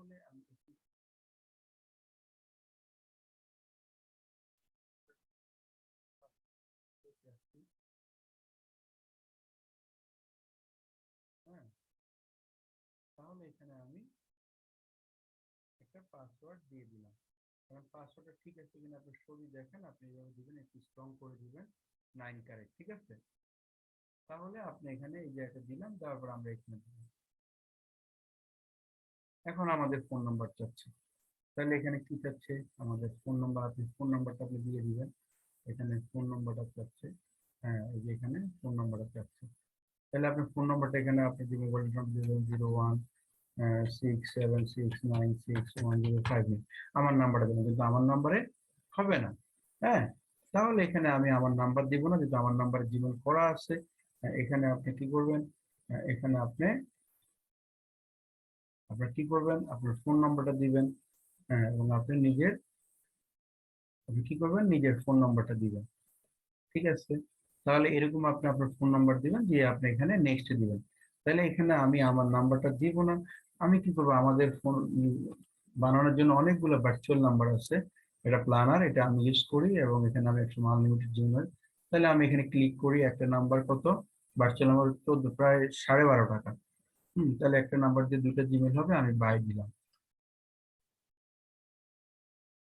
তাহলে আমি হ্যাঁ, তাহলে এখানে আমি একটা পাসওয়ার্ড দিয়ে দিলাম। কারণ পাসওয়ার্ডটা ঠিক আছে কিনা আপনি ছবি দেখেন, আপনি এইভাবে দিবেন, একটু স্ট্রং করে দিবেন 9 ক্যারেক্ট, ঠিক আছে? তাহলে আপনি এখানে এই যে একটা দিলাম, তারপর আমরা এখানে দিলাম। এখন আমাদের ফোন নাম্বার চাচ্ছে, তাহলে এখানে কি চাচ্ছে? আমাদের ফোন নাম্বার, আপনি ফোন নাম্বারটা আপনি দিয়ে দিবেন। এখানে ফোন নাম্বারটা চাচ্ছে, হ্যাঁ এই যে এখানে ফোন নাম্বারটা চাচ্ছে। তাহলে আপনি ফোন নাম্বারটা এখানে আপনি দিবেন, 0167696105। আমার নাম্বারটা দেবেন, কিন্তু আমার নাম্বারে হবে না। হ্যাঁ, তাহলে এখানে আমি আমার নাম্বার দিব না, যেহেতু আমার নাম্বারে জিমেল করা আছে। এখানে আপনি কি করবেন? এখানে আপনি আপনার কি করবেন? আপনার ফোন নাম্বারটা দিবেন। হ্যাঁ, এবং আপনি কি করবেন? নিজের ফোন নাম্বারটা দিবেন, ঠিক আছে? তাহলে এরকম আপনি আপনার ফোন নাম্বার দিবেন, দিয়ে আপনি এখানে নেক্সট দিবেন। তাহলে এখানে আমি আমার নাম্বারটা দিব না, আমি কি করবো? আমাদের ফোন বানানোর জন্য অনেকগুলো ভার্চুয়াল নাম্বার আছে, এটা প্ল্যানার, এটা আমি ইউজ করি, এবং এখানে আমি একটা আনলিমিটেড জিমেল। তাহলে আমি এখানে ক্লিক করি, একটা নাম্বার কত? ভার্চুয়াল নাম্বার 14, প্রায় 12.5 টাকা। তাহলে একটা নাম্বার দিয়ে দুইটা জিমেল হবে, আমি বাই দিলাম।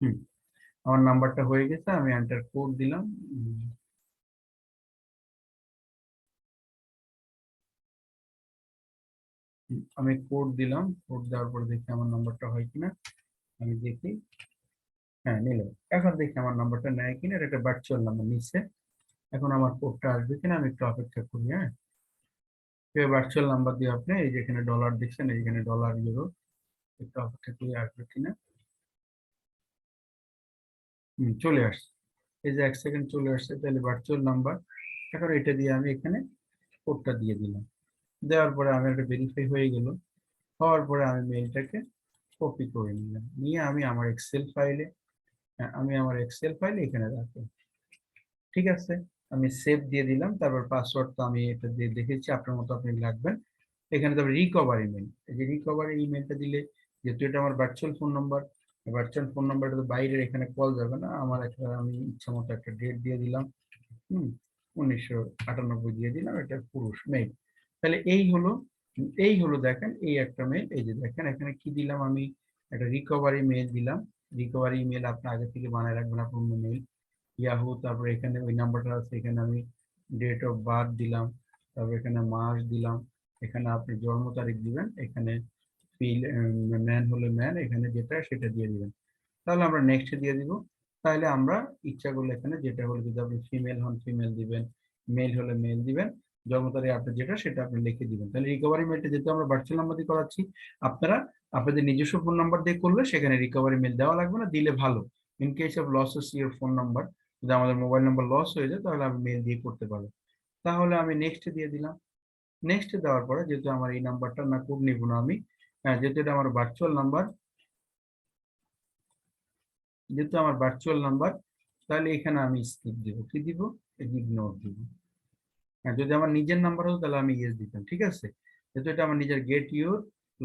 হুম, আমার নাম্বারটা হয়ে গেছে, আমি এন্টার কোড দিলাম। আমি কোড দিলাম, কোড দেওয়ার পর দেখি আমার নাম্বারটা হয় কিনা। আমি দেখি, হ্যাঁ নিল। এখন দেখি আমার নাম্বারটা নেয় কিনা, এটা একটা ভার্চুয়াল নাম্বার নিচ্ছে। এখন আমার কোডটা আসবে কিনা আমি একটু অপেক্ষা করি। হ্যাঁ, ভার্চুয়াল নাম্বার দিয়ে আপনি এই যে এখানে ডলার দেখছেন, এইখানে ডলার ইউরো, একটু অপেক্ষা করি আসবে কিনা। চলে আসছে, এই যে 1 সেকেন্ড চলে আসছে। তাহলে ভার্চুয়াল নাম্বার, এখন এটা দিয়ে আমি এখানে কোডটা দিয়ে দিলাম। দেওয়ার পরে আমি একটা ভেরিফাই হয়ে গেল। হওয়ার পরে আমি মেইলটাকে কপি করে নিলাম, নিয়ে আমি আমার এক্সেল ফাইলে এখানে রাখবো, ঠিক আছে? আমি সেভ দিয়ে দিলাম। তারপর পাসওয়ার্ড তো আমি এটা দিয়ে দেখেছি, আপনার মতো আপনি রাখবেন। এখানে তারপর রিকভার ইমেল, এই যে রিকভার ইমেলটা দিলে, যেহেতু এটা আমার ভার্চুয়াল ফোন নাম্বারটা তো বাইরের, এখানে কল যাবে না আমার। একটা আমি ইচ্ছা মতো একটা ডেট দিয়ে দিলাম, 1998 দিয়ে দিলাম, এটা পুরুষ, মেল। তাহলে এই হলো দেখেন, এই একটা মেল, এই যে দেখেন এখানে কি দিলাম আমি, একটা রিকভারি মেল দিলাম। রিকভারি ইমেল আপনি আগে থেকে বানায় রাখবেন আপনার মেল, ইয়াহু। তারপরে এখানে ওই নাম্বারটা আছে, এখানে আমি ডেট অফ বার্থ দিলাম, তারপর এখানে মাস দিলাম, এখানে আপনি জন্ম তারিখ দিবেন, এখানে ম্যান হলে ম্যান, এখানে যেটা সেটা দিয়ে দিবেন। তাহলে আমরা নেক্সট দিয়ে দিব। তাহলে আমরা ইচ্ছা করলে এখানে যেটা হলো, যদি আপনি ফিমেল হন ফিমেল দিবেন, মেল হলে মেল দিবেন, জন্ম তারিখ আপনার যেটা সেটা আপনি লিখে দিবেন। তাহলে রিকভারি মেলটা যেহেতু আমরা ভার্চুয়াল নাম্বার দিয়ে করাচ্ছি, আপনারা আপনাদের নিজস্ব ফোন নাম্বার দিয়ে করলে সেখানে রিকভারি মেল দেওয়া লাগবে না, দিলে ভালো। In case of losses your phone number, যদি আমাদের মোবাইল নাম্বার লস হয়ে যায় তাহলে আমি মেল দিয়ে করতে পারবো। তাহলে আমি নেক্সট দিয়ে দিলাম। নেক্সট দেওয়ার পরে যেহেতু আমার এই নাম্বারটা না কোড নিব না আমি, যেহেতু এটা আমার ভার্চুয়াল নাম্বার, তাহলে এখানে আমি স্কিপ দিব, কি দিব? ইগনোর দিব। হ্যাঁ, যদি আমার নিজের নাম্বার হতো তাহলে আমি ইয়েস দিতাম, ঠিক আছে? যেহেতু এটা আমার নিজের, get your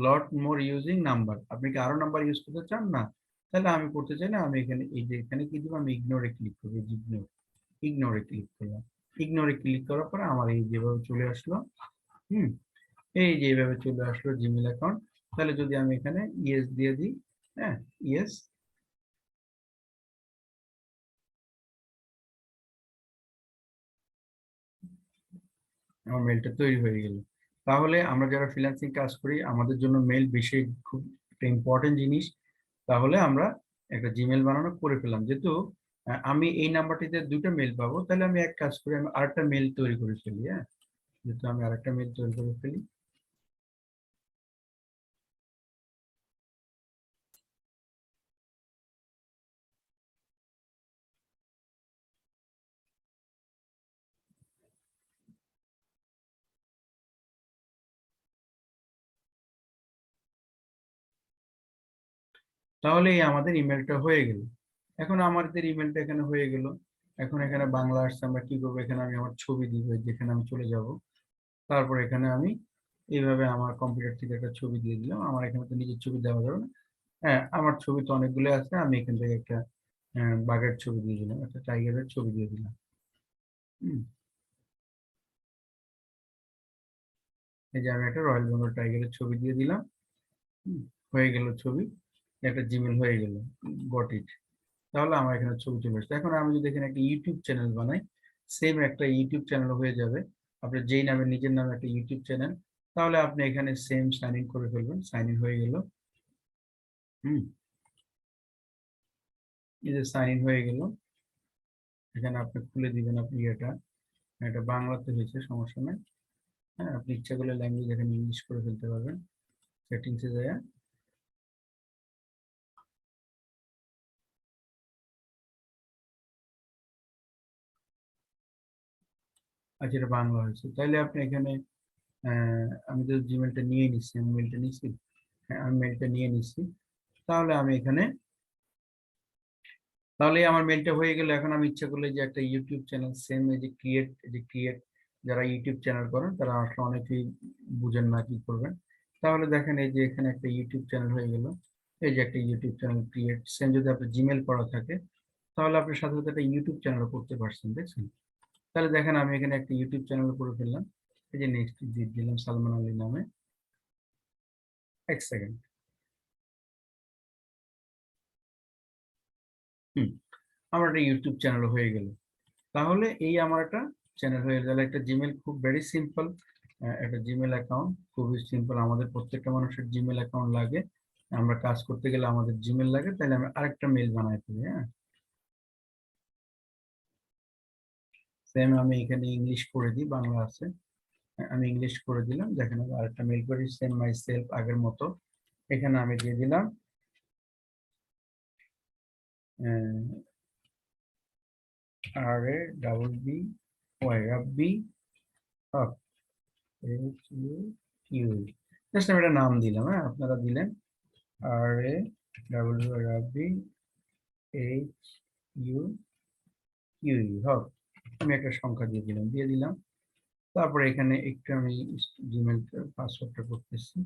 lot more using number, আপনি কি আরো নাম্বার ইউজ করতে চান না? তাহলে আমি করতে চাই না, আমি এখানে এই যে এখানে কি দিব, আমি ইগনোরে ক্লিক করবো। ইগনোরে ক্লিক করলাম। ইগনোরে ক্লিক করার পরে আমার এই যেভাবে চলে আসলো, হুম, এই যে এইভাবে চলে আসলো জিমেল অ্যাকাউন্ট। তাহলে যদি আমি এখানে ইয়েস দিয়ে দিই, হ্যাঁ ইয়েস, আমার মেলটা তৈরি হয়ে গেল। তাহলে আমরা যারা ফ্রিল্যান্সিং কাজ করি, আমাদের জন্য মেল বেশি খুব একটা ইম্পর্টেন্ট জিনিস। তাহলে আমরা একটা জিমেল বানানো করে ফেলাম। যেহেতু আমি এই নাম্বারটিতে দুটো মেল পাবো, তাহলে আমি এক কাজ করি, আমি আরেকটা মেল তৈরি করে ফেলি। হ্যাঁ, যেহেতু আমি আরেকটা মেল তৈরি করে ফেলি। তাহলে এই আমাদের ইমেলটা হয়ে গেল। এখন আমাদের ইমেলটা এখানে হয়ে গেল। এখন এখানে বাংলা আসছে, আমরা কি করবো? এখানে আমি আমার ছবি দিব, যেখানে আমি চলে যাব। তারপর এখানে আমি এইভাবে আমার কম্পিউটার থেকে একটা ছবি দিয়ে দিলাম। আমার এখানে তো নিজের ছবি দেওয়া যাবে না। হ্যাঁ, আমার ছবি তো অনেকগুলো আছে, আমি এখান থেকে একটা বাঘের ছবি দিয়ে দিলাম, একটা টাইগারের ছবি দিয়ে দিলাম। হুম, এই যে আমি একটা রয়্যাল বেঙ্গল টাইগারের ছবি দিয়ে দিলাম। হুম, হয়ে গেল ছবি, একটা জিমেল হয়ে গেল। Got it. তাহলে আমার এখানে ছবি চলে আসছে। এখন আমি যদি এখানে একটা ইউটিউব চ্যানেল বানাই, সেম একটা ইউটিউব চ্যানেল হয়ে যাবে। আপনার যেই নামে, নিজের নামে একটা ইউটিউব চ্যানেল, তাহলে আপনি এখানে সেম সাইন ইন করে ফেলবেন। সাইন ইন হয়ে গেল। হুম, এই যে সাইন ইন হয়ে গেল, এখানে আপনি খুলে দিবেন। আপনি এটা, এটা বাংলাতে হয়েছে, সমস্যা নেই। হ্যাঁ, আপনি ইচ্ছা করলে ল্যাঙ্গুয়েজ এখানে ইংলিশ করে ফেলতে পারবেন। সেটিংসে যায়, আচ্ছা এটা বাংলা হয়েছে, তাইলে আপনি এখানে আমি তো জিমেলটা নিয়ে নিচ্ছি, আমি মেলটা নিচ্ছি। হ্যাঁ, আমি মেলটা নিয়ে নিচ্ছি। তাহলে আমি এখানে, তাহলে আমার মেলটা হয়ে গেল। এখন আমি ইচ্ছা করলে যে একটা ইউটিউব চ্যানেল সেম, এই যে ক্রিয়েট, যারা ইউটিউব চ্যানেল করেন তারা আসলে অনেকেই বুঝেন না কি করবেন। তাহলে দেখেন এই যে এখানে একটা ইউটিউব চ্যানেল হয়ে গেল। এই যে একটা ইউটিউব চ্যানেল ক্রিয়েট, সেম যদি আপনার জিমেল করা থাকে তাহলে আপনি সাথে সাথে একটা ইউটিউব চ্যানেল করতে পারছেন, দেখছেন? তাহলে দেখেন আমি এখানে একটা ইউটিউব চ্যানেল করে ফেললাম। এই যে নেক্সট দিয়ে দিলাম সালমান আলী নামে। এক সেকেন্ড। হুম, আমার একটা ইউটিউব চ্যানেল হয়ে গেল। তাহলে এই আমার একটা চ্যানেল হয়ে গেল। একটা জিমেল খুব ভেরি সিম্পল, একটা জিমেল অ্যাকাউন্ট খুবই সিম্পল। আমাদের প্রত্যেকটা মানুষের জিমেল অ্যাকাউন্ট লাগে। আমরা কাজ করতে গেলে আমাদের জিমেল লাগে, তাহলে আমি আরেকটা মেল বানাই ফেলি। হ্যাঁ, সেম আমি এখানে ইংলিশ করে দিই, বাংলা আছে। হ্যাঁ, আমি ইংলিশ করে দিলাম। দেখেন আমি আরেকটা মেল করি, সেম মাই সেলফ আগের মতো। এখানে আমি দিয়ে দিলাম আর A double B Y, Rabbi Haque, H U Q. Just আমি একটা নাম দিলাম, হ্যাঁ আপনারা দিলেন। আর A double Rabbi, H U Q Huq. আমি একটা সংখ্যা দিয়ে দিলাম। তারপরে এখানে একটু আমি জিমেল পাসওয়ার্ডটা করতেছি।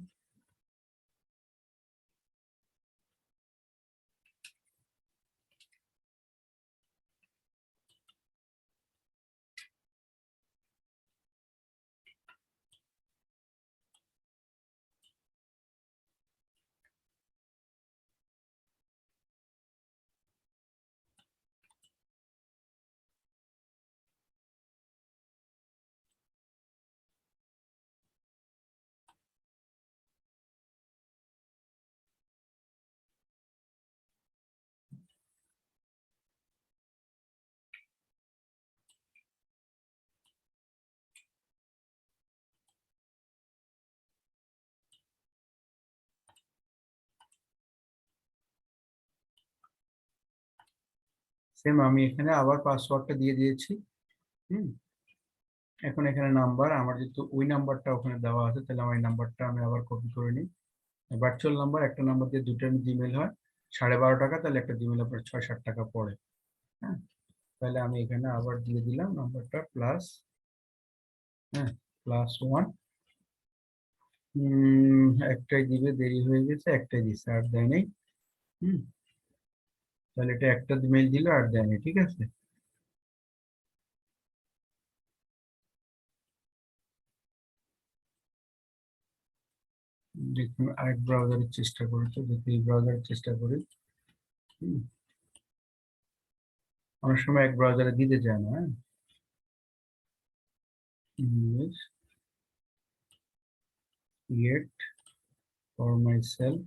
সেম আমি এখানে আবার পাসওয়ার্ডটা দিয়ে দিয়েছি। হুম, এখন এখানে নাম্বার, আমার যেহেতু ওই নাম্বারটা ওখানে দেওয়া আছে, তাহলে আমার এই নাম্বারটা আমি আবার কপি করে নিই। ভার্চুয়াল নাম্বার, একটা নাম্বার দিয়ে দুটো জিমেল হয়, 12.5 টাকা, তাহলে একটা জিমেল আপনার 6-7 টাকা পড়ে। হ্যাঁ, তাহলে আমি এখানে আবার দিয়ে দিলাম নাম্বারটা প্লাস, হ্যাঁ, +1। একটাই দিবে, দেরি হয়ে গেছে, একটাই দিচ্ছে, আর দেয় নাই। হুম, তাহলে এটা একটা মেল দিল আর দেয় নাই, ঠিক আছে। দেখুন আরেক ব্রাউজারের চেষ্টা করি, তো দেখি এই ব্রাউজারের চেষ্টা করি। হুম, অনেক সময় এক ব্রাউজারে দিতে চায় না। হ্যাঁ, English create for my self.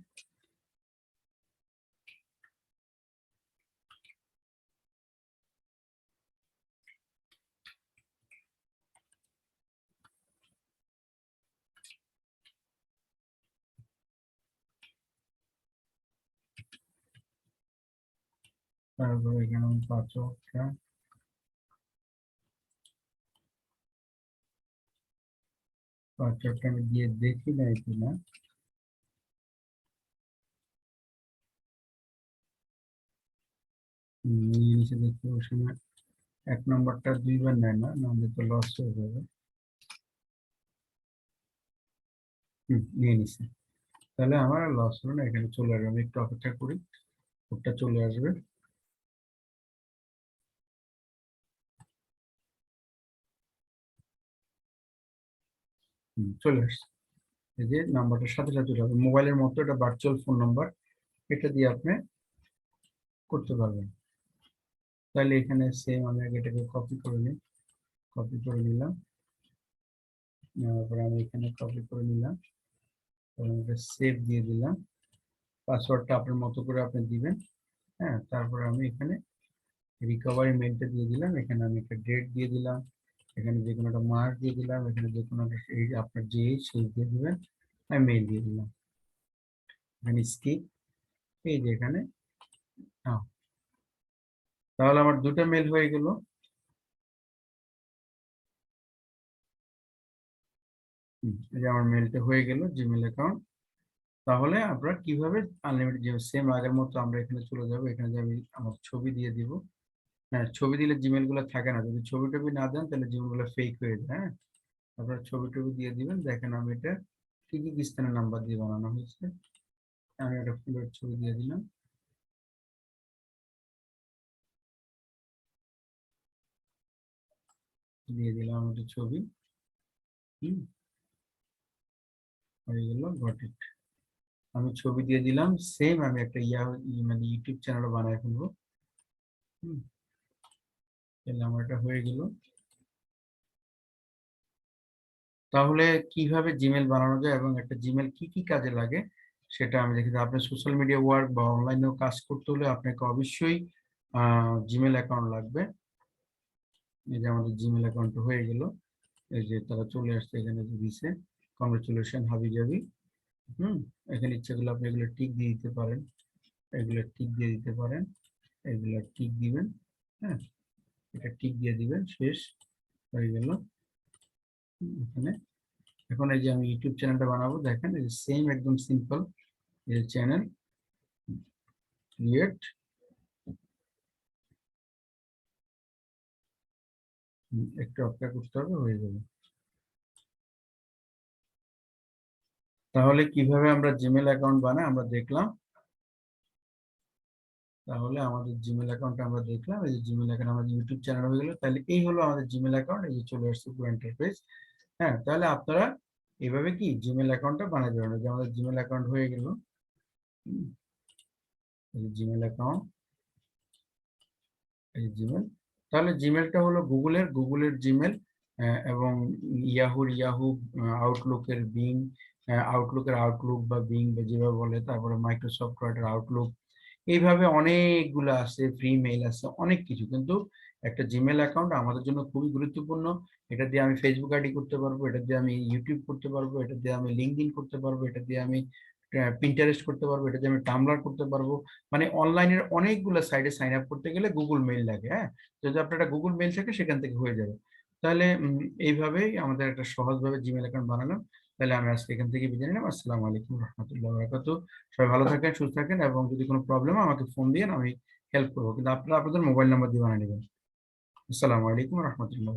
তারপরে এখানে আমি পাসওয়ার্ডটা আমি দিয়ে দেখি না কিনা। নিয়ে নিচে দেখি, ওই সময় 1 নম্বরটা 2 বার নেয় না, নাহলে তো লস হয়ে যাবে। নিয়ে নিছে। তাহলে আমার লস হলো না, এখানে চলে আসবে। আমি একটু অপেক্ষা করি, কোডটা চলে আসবে। চলে আসছে। এই যে নাম্বারটার সাথে সাথে চলে আসবে। মোবাইলের মতো এটা ভার্চুয়াল ফোন নাম্বার, এটা দিয়ে আপনি করতে পারবেন। তাহলে এখানে সেম আমি আগে এটাকে কপি করে নিই, কপি করে নিলাম, নেওয়ার পরে আমি এখানে কপি করে নিলাম, সেভ দিয়ে দিলাম। পাসওয়ার্ডটা আপনার মতো করে আপনি দিবেন। হ্যাঁ, তারপরে আমি এখানে রিকভারি মেইলটা দিয়ে দিলাম, এখানে আমি একটা ডেট দিয়ে দিলাম, এখানে যে কোনো একটা মাস দিয়ে দিলাম, এখানে যে কোনো একটা এই আপনার যে সেই দিয়ে দিবেন, আমি মেইল দিয়ে দিলাম, এখানে স্কিপ, এই যে এখানে। হ্যাঁ, তাহলে আমার দুটো মেল হয়ে গেল। এই যে আমার মেলটা হয়ে গেল, জিমেল অ্যাকাউন্ট। তাহলে আমরা কিভাবে আনলিমিটেড, যে সেম আগের মতো আমরা এখানে চলে যাব, এখানে যে আমি আমার ছবি দিয়ে দিব। হ্যাঁ, ছবি দিলে জিমেল গুলো থাকে না, যদি ছবি টবি না দেন তাহলে জিমেল গুলো ফেক হয়ে যায়। হ্যাঁ, আপনারা ছবি টবি দিয়ে দিবেন। দেখেন আমি এটা কিরগিজস্তানের নাম্বার দিয়ে বানানো হয়েছে, আমি একটা ফুলের ছবি দিয়ে দিলাম, দিয়ে দিলাম একটা ছবি। হুম, হয়ে গেল, গট ইট। আমি ছবি দিয়ে দিলাম, সেম আমি একটা মানে ইউটিউব চ্যানেল বানায় ফেলবো। হুম, তাহলে আমার এটা হয়ে গেল। তাহলে কিভাবে জিমেল বানানো যায় এবং একটা জিমেল কি কি কাজে লাগে সেটা আমি দেখি। আপনি সোশ্যাল মিডিয়া ওয়ার্ক বা অনলাইনেও কাজ করতে হলে আপনাকে অবশ্যই জিমেল অ্যাকাউন্ট লাগবে। এই যে আমাদের জিমেল অ্যাকাউন্ট হয়ে গেল, এই যে তারা চলে আসছে, এখানে যে দিছে কংগ্রেচুলেশন হাবি জাবি। এখানে ইচ্ছে করলে আপনি এগুলো টিক দিয়ে দিতে পারেন, এগুলো টিক দিয়ে দিতে পারেন, এগুলো টিক দিবেন। হ্যাঁ, এটা টিক দিয়ে দিবেন, শেষ হয়ে গেল। এখানে এখন এই যে আমি ইউটিউব চ্যানেলটা বানাবো, দেখেন এই সেম একদম সিম্পল এই চ্যানেল ক্রিয়েট, একটু অপেক্ষা করতে হবে, হয়ে যাবে। তাহলে কিভাবে আমরা জিমেল অ্যাকাউন্ট বানাই আমরা দেখলাম। তাহলে আমাদের জিমেল অ্যাকাউন্ট আমরা দেখলাম, এই যে জিমেল অ্যাকাউন্ট আমাদের ইউটিউব চ্যানেল হয়ে গেল। তাহলে এই হলো আমাদের জিমেল অ্যাকাউন্ট, এই যে চলে আসছে পুরো ইন্টারফেস। হ্যাঁ, তাহলে আপনারা এইভাবে কি জিমেল অ্যাকাউন্টটা বানাতে পারবেন। যে আমাদের জিমেল অ্যাকাউন্ট হয়ে গেল, এই জিমেল অ্যাকাউন্ট, এই জিমেল। তাহলে জিমেলটা হলো গুগলের জিমেল, এবং ইয়াহু আউটলুকের বিং, আউটলুকের আউটলুক বা বিং বা যেভাবে বলে, তারপরে মাইক্রোসফট ওয়ার্ডের আউটলুক, এইভাবে অনেকগুলো আছে, ফ্রি মেইল আছে, অনেক কিছু। কিন্তু একটা জিমেল অ্যাকাউন্ট আমাদের জন্য খুবই গুরুত্বপূর্ণ। এটা দিয়ে আমি ফেসবুক আইডি করতে পারবো, এটা দিয়ে আমি ইউটিউব করতে পারবো, এটা দিয়ে আমি লিঙ্কডইন করতে পারবো, এটা দিয়ে আমি পিন্টারেস্ট করতে পারবো, এটা দিয়ে আমি টামব্লার করতে পারবো। মানে অনলাইনের অনেকগুলো সাইটে সাইন আপ করতে গেলে গুগল মেইল লাগে। হ্যাঁ, যদি আপনার একটা গুগল মেইল থাকে সেখান থেকে হয়ে যাবে। তাহলে এইভাবেই আমাদের একটা সহজভাবে জিমেল অ্যাকাউন্ট বানালাম। তাহলে আমি আজকে এখান থেকে বিদায় নিলাম। আসসালামু আলাইকুম রহমতুল্লাহ বারাকাতু। সবাই ভালো থাকেন, সুস্থ থাকেন, এবং যদি কোনো প্রবলেম হয় আমাকে ফোন দিয়ে আমি হেল্প করবো, কিন্তু আপনারা আপনাদের মোবাইল নাম্বার দিয়ে বানিয়ে নেবেন। আসসালামু আলাইকুম রহমতুল্লাহ।